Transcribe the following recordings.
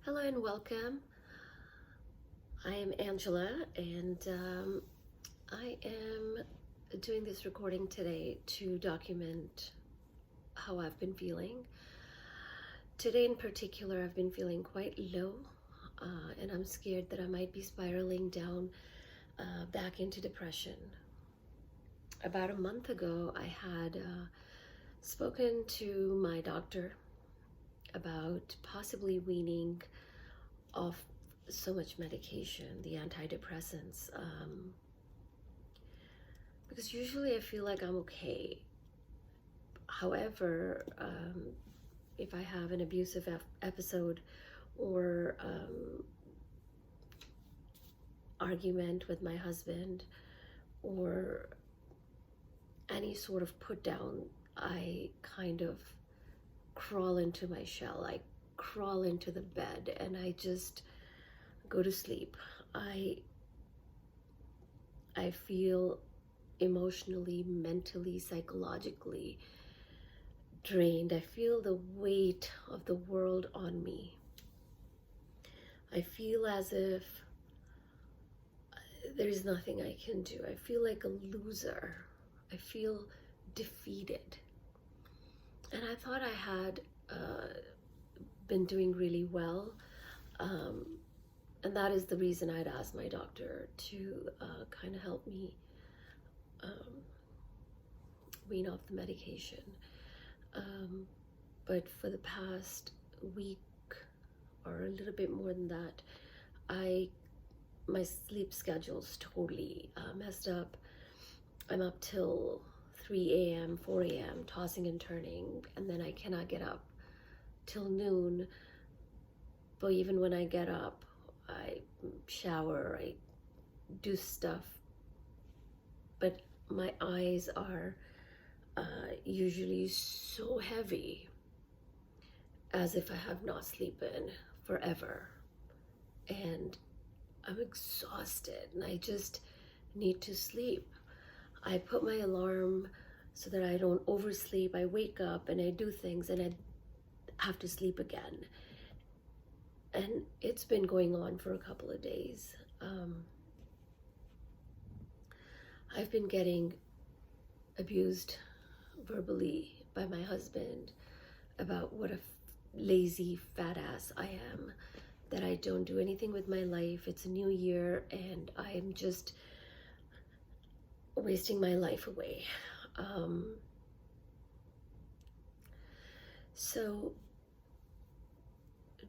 Hello and welcome. I am Angela, and I am doing this recording today to document how I've been feeling. Today in particular, I've been feeling quite low, and I'm scared that I might be spiraling down back into depression. About a month ago, I had spoken to my doctor about possibly weaning off so much medication, the antidepressants, because usually I feel like I'm okay. However, if I have an abusive episode or argument with my husband or any sort of put down, I kind of crawl into my shell. I crawl into the bed and I just go to sleep. I feel emotionally, mentally, psychologically drained. I feel the weight of the world on me. I feel as if there's nothing I can do. I feel like a loser. I feel defeated. And I thought I had been doing really well. And that is the reason I'd asked my doctor to kind of help me wean off the medication. But for the past week or a little bit more than that, my sleep schedule's totally messed up. I'm up till 3 a.m., 4 a.m., tossing and turning, and then I cannot get up till noon. But even when I get up, I shower, I do stuff, but my eyes are usually so heavy, as if I have not sleeping forever, and I'm exhausted and I just need to sleep. I put my alarm so that I don't oversleep. I wake up and I do things and I have to sleep again. And it's been going on for a couple of days. I've been getting abused verbally by my husband about what a lazy fat ass I am, that I don't do anything with my life. It's a new year and I'm just wasting my life away. So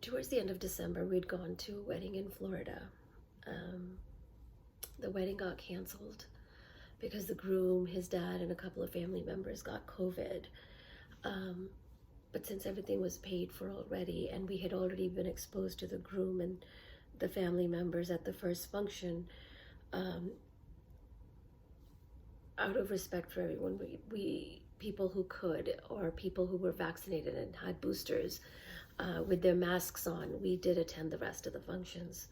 towards the end of December, we'd gone to a wedding in Florida. The wedding got canceled because the groom, his dad, and a couple of family members got COVID. But since everything was paid for already, and we had already been exposed to the groom and the family members at the first function, out of respect for everyone, we people who could, or people who were vaccinated and had boosters, with their masks on, we did attend the rest of the functions.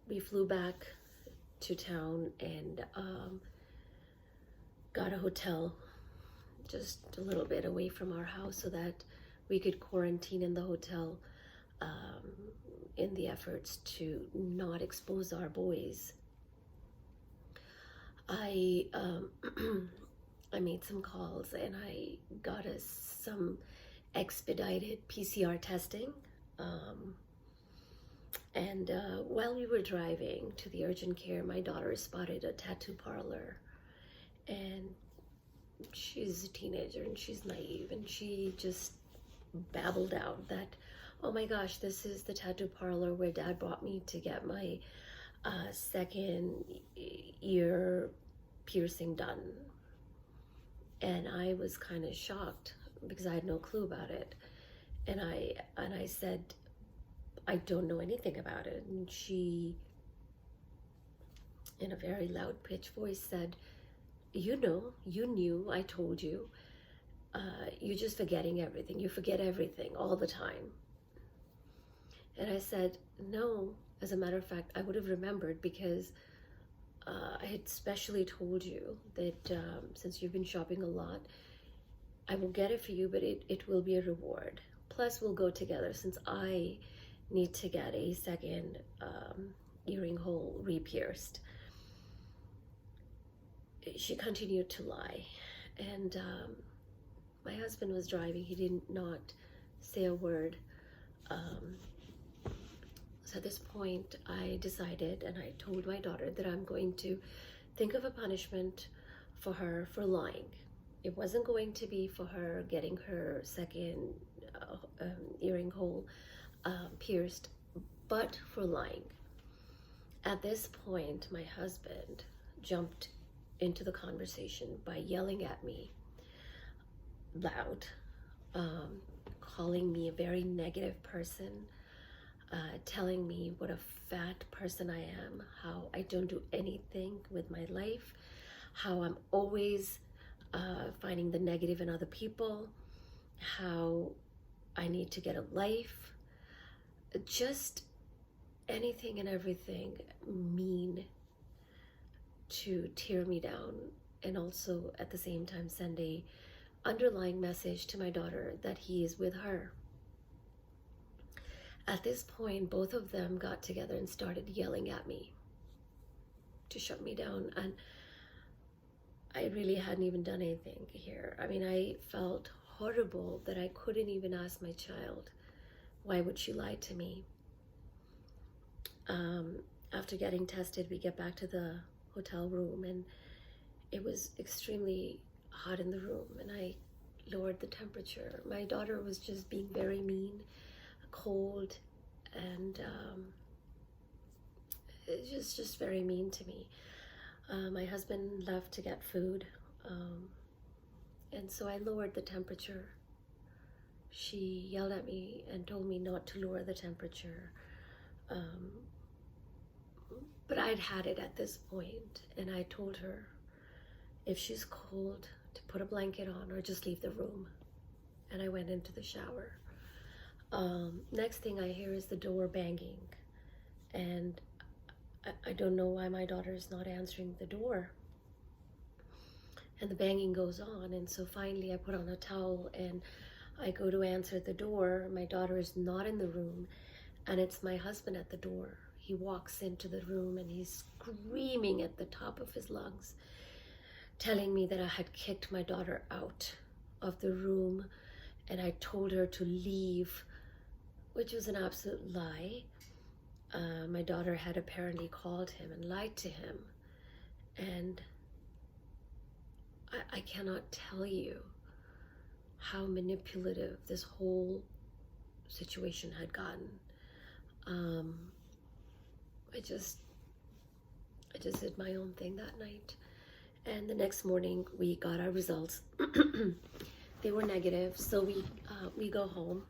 We flew back to town and got a hotel just a little bit away from our house so that we could quarantine in the hotel, in the efforts to not expose our boys. I made some calls and I got us some expedited PCR testing. And while we were driving to the urgent care, my daughter spotted a tattoo parlor, and she's a teenager and she's naive, and she just babbled out that, oh my gosh, this is the tattoo parlor where dad brought me to get my second ear piercing done. And I was kind of shocked because I had no clue about it. And I said, I don't know anything about it. And she, in a very loud pitched voice, said, you knew, I told you. You're just forgetting everything. You forget everything all the time. And I said, no, as a matter of fact, I would have remembered because I had specially told you that since you've been shopping a lot, I will get it for you, but it will be a reward. Plus, we'll go together since I need to get a second earring hole re-pierced. She continued to lie. And my husband was driving. He did not say a word. So at this point, I decided, and I told my daughter that I'm going to think of a punishment for her for lying. It wasn't going to be for her getting her second earring hole pierced, but for lying. At this point, my husband jumped into the conversation by yelling at me loud, calling me a very negative person, telling me what a fat person I am, how I don't do anything with my life, how I'm always finding the negative in other people, how I need to get a life, just anything and everything mean to tear me down, and also at the same time send a underlying message to my daughter that he is with her. At this point, both of them got together and started yelling at me to shut me down, and I really hadn't even done anything here. I mean, I felt horrible that I couldn't even ask my child, why would she lie to me? After getting tested, we get back to the hotel room, and it was extremely hot in the room, and I lowered the temperature. My daughter was just being very mean, cold, and it was just very mean to me. My husband left to get food, and so I lowered the temperature. She yelled at me and told me not to lower the temperature. But I'd had it at this point, and I told her if she's cold to put a blanket on or just leave the room. And I went into the shower. Next thing I hear is the door banging, and I don't know why my daughter is not answering the door. And the banging goes on, and so finally I put on a towel and I go to answer the door. My daughter is not in the room, and it's my husband at the door. He walks into the room and he's screaming at the top of his lungs, telling me that I had kicked my daughter out of the room and I told her to leave, which was an absolute lie. My daughter had apparently called him and lied to him, and I cannot tell you how manipulative this whole situation had gotten. I just did my own thing that night, and the next morning we got our results. They were negative, so we go home,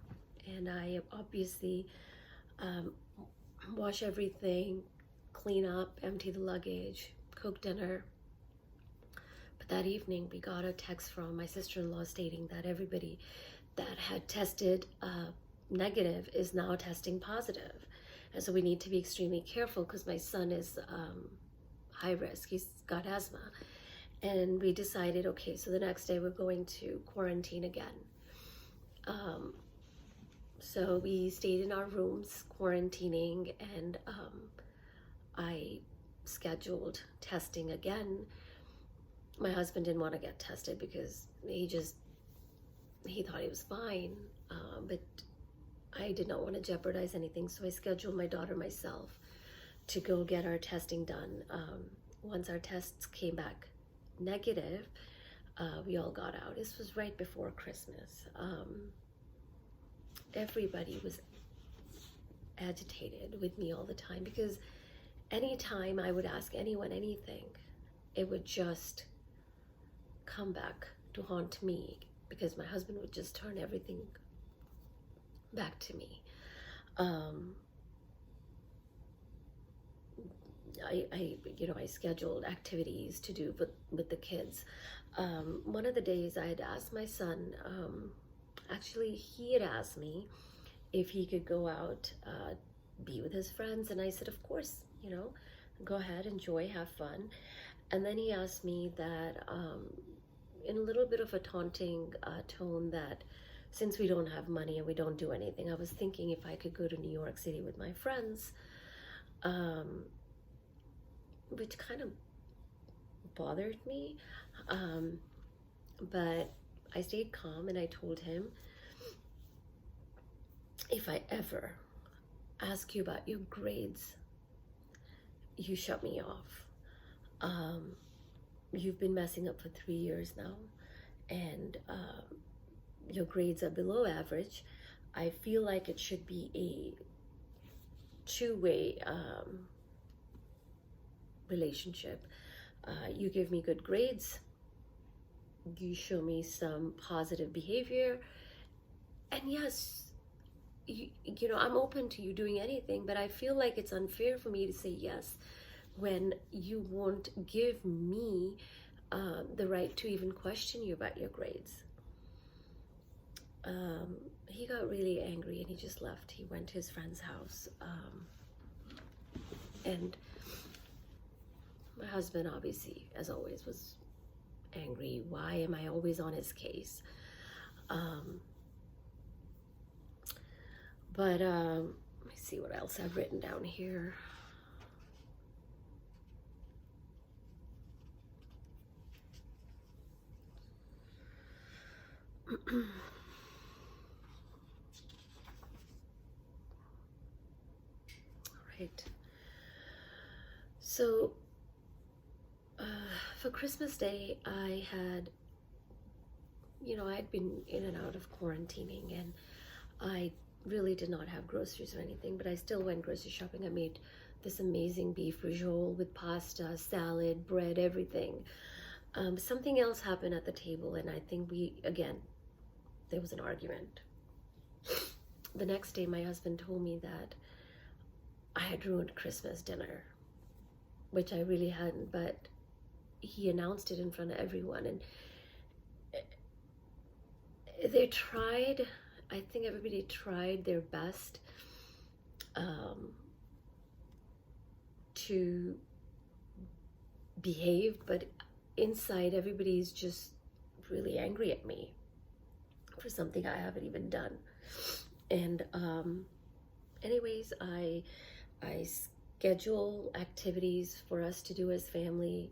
and I obviously wash everything, clean up, empty the luggage, cook dinner. But that evening we got a text from my sister-in-law stating that everybody that had tested negative is now testing positive. And so we need to be extremely careful because my son is high risk. He's got asthma. And we decided, okay, so the next day we're going to quarantine again. So we stayed in our rooms quarantining, and I scheduled testing again. My husband didn't want to get tested because he thought he was fine, but I did not want to jeopardize anything, so I scheduled my daughter myself to go get our testing done. Once our tests came back negative, we all got out. This was right before Christmas. Everybody was agitated with me all the time because anytime I would ask anyone anything, it would just come back to haunt me because my husband would just turn everything back to me. I scheduled activities to do with the kids. One of the days I had asked my son, actually he had asked me if he could go out, be with his friends, and I said, of course, go ahead, enjoy, have fun. And then he asked me that, in a little bit of a taunting tone, that since we don't have money and we don't do anything, I was thinking if I could go to New York City with my friends, which kind of bothered me. But I stayed calm and I told him, if I ever ask you about your grades, you shut me off. You've been messing up for 3 years now, and your grades are below average. I feel like it should be a two-way relationship. You give me good grades, you show me some positive behavior, and yes, you know, I'm open to you doing anything, but I feel like it's unfair for me to say yes when you won't give me the right to even question you about your grades. He got really angry and he just left. He went to his friend's house. And my husband, obviously, as always, was angry. Why am I always on his case? But let me see what else I've written down here. Right. So for Christmas Day, I had, you know, I'd been in and out of quarantining, and I really did not have groceries or anything, but I still went grocery shopping. I made this amazing beef rajoule with pasta, salad, bread, everything. Something else happened at the table, and I think there was an argument. The next day, my husband told me that I had ruined Christmas dinner, which I really hadn't, but he announced it in front of everyone, and they tried, I think everybody tried their best to behave, but inside everybody's just really angry at me for something I haven't even done. And anyways, I schedule activities for us to do as family.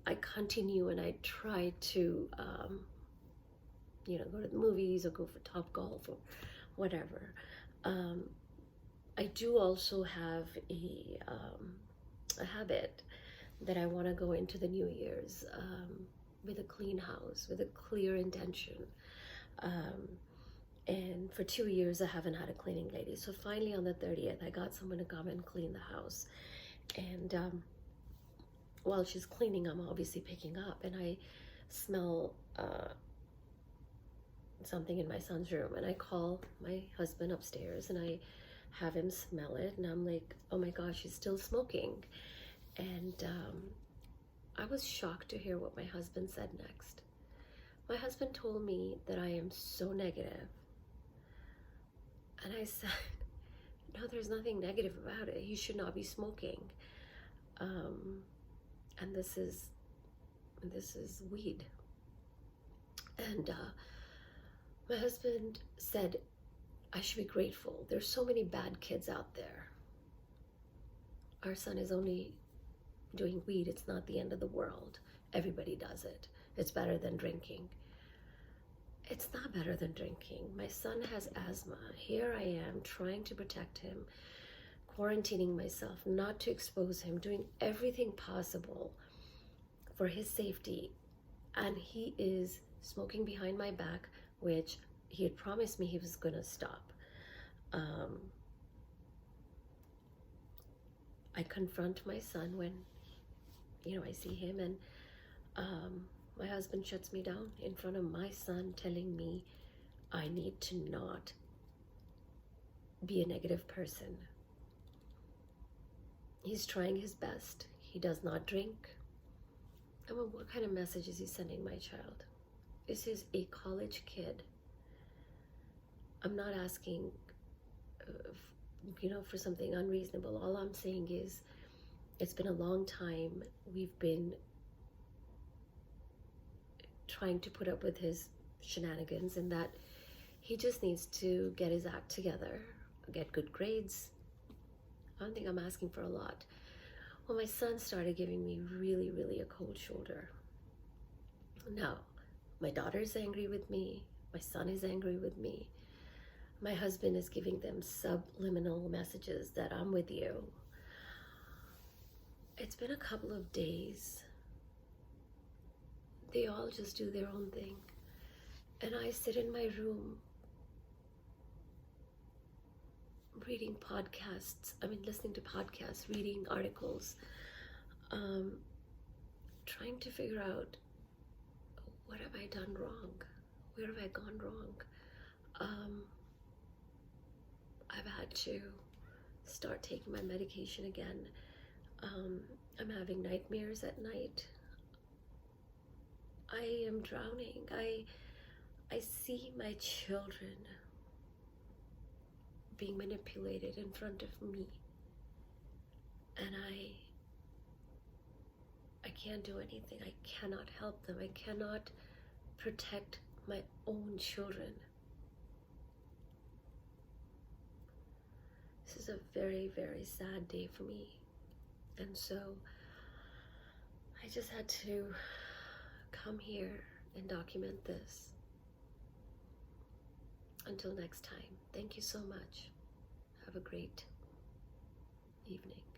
I continue and I try to you know, go to the movies or go for Topgolf or whatever. I do also have a habit that I want to go into the New Year's with a clean house, with a clear intention. And for 2 years, I haven't had a cleaning lady. So finally on the 30th, I got someone to come and clean the house. And while she's cleaning, I'm obviously picking up, and I smell something in my son's room, and I call my husband upstairs and I have him smell it, and I'm like, oh my gosh, he's still smoking. And I was shocked to hear what my husband said next. My husband told me that I am so negative, and I said, no, there's nothing negative about it. He should not be smoking. And this is weed. And my husband said, I should be grateful. There's so many bad kids out there. Our son is only doing weed. It's not the end of the world. Everybody does it. It's better than drinking. It's not better than drinking. My son has asthma. Here I am trying to protect him, quarantining myself, not to expose him, doing everything possible for his safety. And he is smoking behind my back, which he had promised me he was going to stop. I confront my son when, you know, I see him, and my husband shuts me down in front of my son, telling me I need to not be a negative person. He's trying his best. He does not drink. I mean, what kind of message is he sending my child? This is a college kid. I'm not asking, you know, for something unreasonable. All I'm saying is, it's been a long time. We've been trying to put up with his shenanigans, and that he just needs to get his act together, get good grades. I don't think I'm asking for a lot. Well, my son started giving me really a cold shoulder. Now, my daughter is angry with me. My son is angry with me. My husband is giving them subliminal messages that I'm with you. It's been a couple of days. They all just do their own thing. And I sit in my room reading podcasts. Listening to podcasts, reading articles, trying to figure out, what have I done wrong? Where have I gone wrong? I've had to start taking my medication again. I'm having nightmares at night. I am drowning. I see my children being manipulated in front of me, and I can't do anything. I cannot help them. I cannot protect my own children. This is a very sad day for me, and so I just had to come here and document this. Until next time, thank you so much. Have a great evening.